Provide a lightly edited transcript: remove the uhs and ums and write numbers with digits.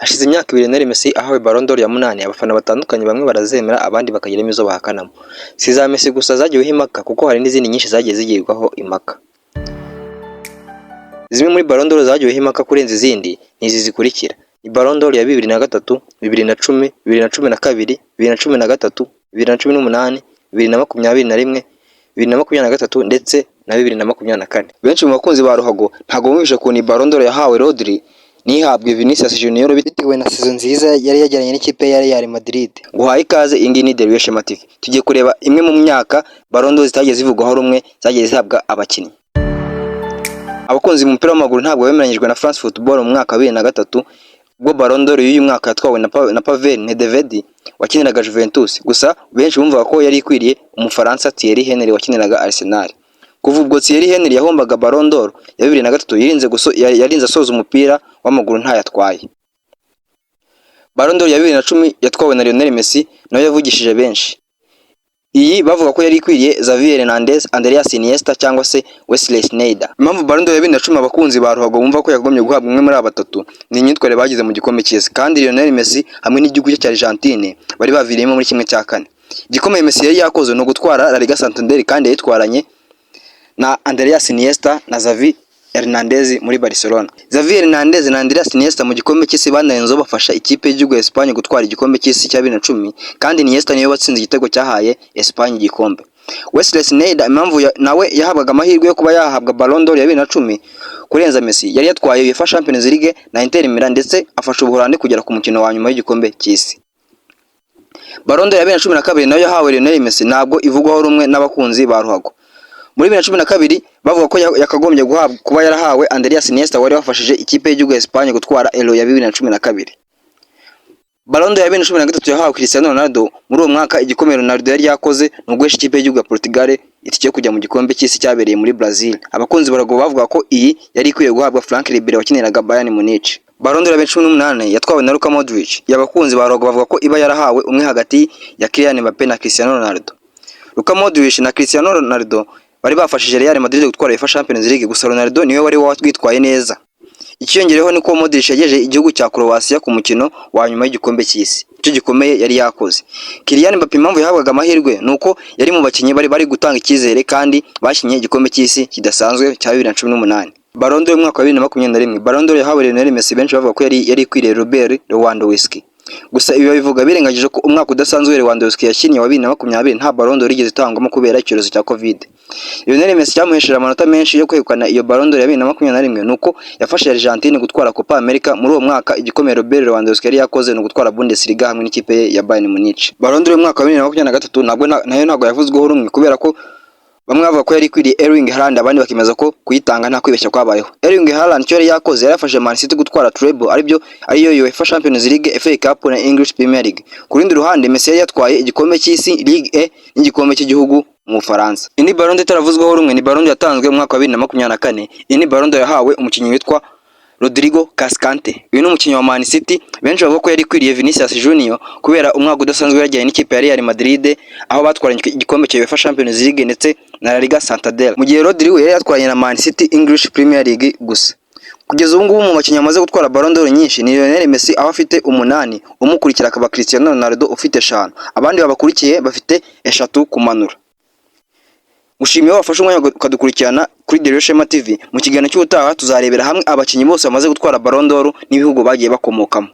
Hashize imyaka 2 Lionel Messi ahawe Ballon d'Or ya 8, abafana batandukanye bamwe barazemera abandi bakagiramo izo bahakanamo. Si za Messi gusa zagiweho impaka kuko hari n'izindi nyinshi zagiye zigirwaho impaka. Zimwe muri Ballon d'Or zagiweho impaka kurenza izindi ni izi zikurikira: ni Ballon d'Or ya 2003, 2010, 2012, 2013, 2018, 2021, 2023 ndetse na 2024. Benshi mu bakunzi ba ruhago ntago bumvishe ko ni Ballon d'Or yahawe Rodri nihabwe Vinicius Junior bitewe na season nziza yari yajyanye n'ikipe ya Real Madrid. Guhaye ikaze ingi ni The Real Shema TV. Tugiye kureba imwe mu myaka Ballon d'Or zitagiye zivugwaho rumwe zagiye zihabwa abakinnyi. Abakunzi mu mupira w'amaguru ntabwo bemeranyijwe na France Football mu mwaka wa 2003 ubwo Ballon d'Or y'uyu mwaka yatwawe na Pavel Nedved wakiniraga Juventus. Gusa benshi bumvaga ko yari ikwiriye Umufaransa Thierry Henry wakiniraga Arsenal. Kuva ubwo Thierry Henry yahombaga Ballon d'Or ya 2003 yarinze asoza umupira w'amaguru ntayatwaye. Ballon d'Or ya 2010 yatwawe na Lionel Messi nayo yavugishije benshi. Iyi bavuga ko yari ikwiriye Xavi Hernandez, Andreas Iniesta cyangwa se Wesley Sneijder. Impamvu Ballon d'Or ya 2010 abakunzi ba ruhago bumva ko yagomye guhabwa umwe muri aba batatu ni imyitwarire bagize mu gikombe cy'isi, kandi Lionel Messi hamwe n'igihugu cye cya Argentine bari baviriyemo muri kimwe cya kane. Igikombe Messi yari yakoze no gutwara La Liga Santander kandi yitwaranye na Andreas Iniesta na Xavi Hernandez muri Barcelona. Xavi Hernandez na Andreas Iniesta mu gikombe cy'isi banayenzo bafasha ikipe y'igihugu ya Espagne gutwara igikombe cy'isi cya 2010, kandi Iniesta niyo watsinze igitego cyahaye Espagne igikombe. Wesley Sneijder impamvu nawe yahabwaga amahirwe yo kuba yahabwa Ballon d'Or ya 2010 kurenza Messi yari yatwaye UEFA Champions League na Inter Milan ndetse afasha Ubuholandi kugera ku mukino wa nyuma w'igikombe cy'isi. Ballon d'Or ya 2012 nayo yahawe Lionel Messi ntabwo ivugwaho rumwe n'abakunzi ba ruhago. Muri 2012 bavuga ko yakagombye guhabwa kuba yarahawe Andreas Iniesta wari wafashije ikipe y'igihugu ya Espagne gutwara Euro ya 2012. Ballon d'Or ya 2013 yahawe Cristiano Ronaldo. Muri uwo mwaka igikombe Ronaldo yari yakoze n'ugwesha ikipe y'igihugu ya Portugal itike kujya mu gikombe cy'isi cyabereye muri Brazil. Abakunzi barago bavuga ko iyi yari ikwiye guhabwa Frank Ribery wakiniraga Bayern Munich. Ballon d'Or ya 2018 yatwawe na Luka Modric. Yabakunzi barago bavuga ko iba yarahawe umwe hagati ya Kylian Mbappe na Cristiano Ronaldo. Luka Modric na Cristiano Ronaldo bari bafashije Real Madrid gutwara UEFA Champions League, gusa Ronaldo niwe wari witwaye neza. Ikiyongereho ni ko Modric yageje igihugu cya Croatia ku mukino wa nyuma y'igikombe cy'isi. Icyo gikomeye yari yakoze. Kylian Mbappe impamvu yahabwaga amahirwe nuko yari mu bakinnyi bari gutanga icyizere kandi bashinye igikombe cy'isi kidasanzwe cya 2018. Ballon d'Or y'umwaka wa 2021 Ballon d'Or yahawe Lionel Messi benshi bavuga ko yari ikwiriye Robert Lewandowski. Gusa ibi bivuga birengagije ko umwaka udasanzwe Lewandowski yakinnye wa 2020 nta Ballon d'Or igeze itangwamo kubera icyorezo cya Covid. Lionel Messi cyamuhesheje amanota menshi yo kwegukana iyo Ballon d'Or ya 2021 nuko yafashe Argentine gutwara Copa America. Muri uwo mwaka igikomeye Robert Lewandowski yari yakoze no gutwara Bundesliga hamwe n'ikipe ya Bayern Munich. Ballon d'Or y'umwaka wa 2023 ntabwo yavuzweho rumwe kubera ko bamwe bavuga ko yari kwiriye Erling Haaland abandi bakemeza ko kuyitanga nta kwibeshya kwabayeho. Erling Haaland cyo yari yakoze yarafashe Man City gutwara treble ariyo UEFA Champions League, FA Cup na English Premier League. Ku rundi ruhande Messi yari yatwaye igikombe cy'isi Ligue E n'igikombe cy'igihugu mu Faransa. Indi Ballon d'Or itaravuzweho rumwe ni Ballon d'Or yatanzwe mu mwaka wa 2024. Iyi Ballon d'Or yahawe umukinnyi witwa Rodrigo Cascante. Uyu ni umukinnyi wa Man City benshi bavuga ko yari kwiriye Vinicius Junior kubera umwaka udasanzwe yajyanye n'ikipe ya Real Madrid aho batwaranye igikombe cya UEFA Champions League ndetse na La Liga Santander, mu gihe Rodrigo yari yatwaranye na Man City English Premier League gusa. Kugeza ubu ngubu mu bakinnyi bamaze gutwara Ballon d'Or nyinshi ni Lionel Messi aho afite 8, umukurikira akaba Cristiano Ronaldo ufite 5, abandi babakurikiye bafite 3 kumanura. Gushimiye wafashe umwanya ukadukurikirana kuri The Real Shema TV. Mu kiganiro cy'ubutaha tuzarebera hamwe abakinnyi bose bamaze gutwara Ballon d'Or n'ibihugu bagiye bakomokamo.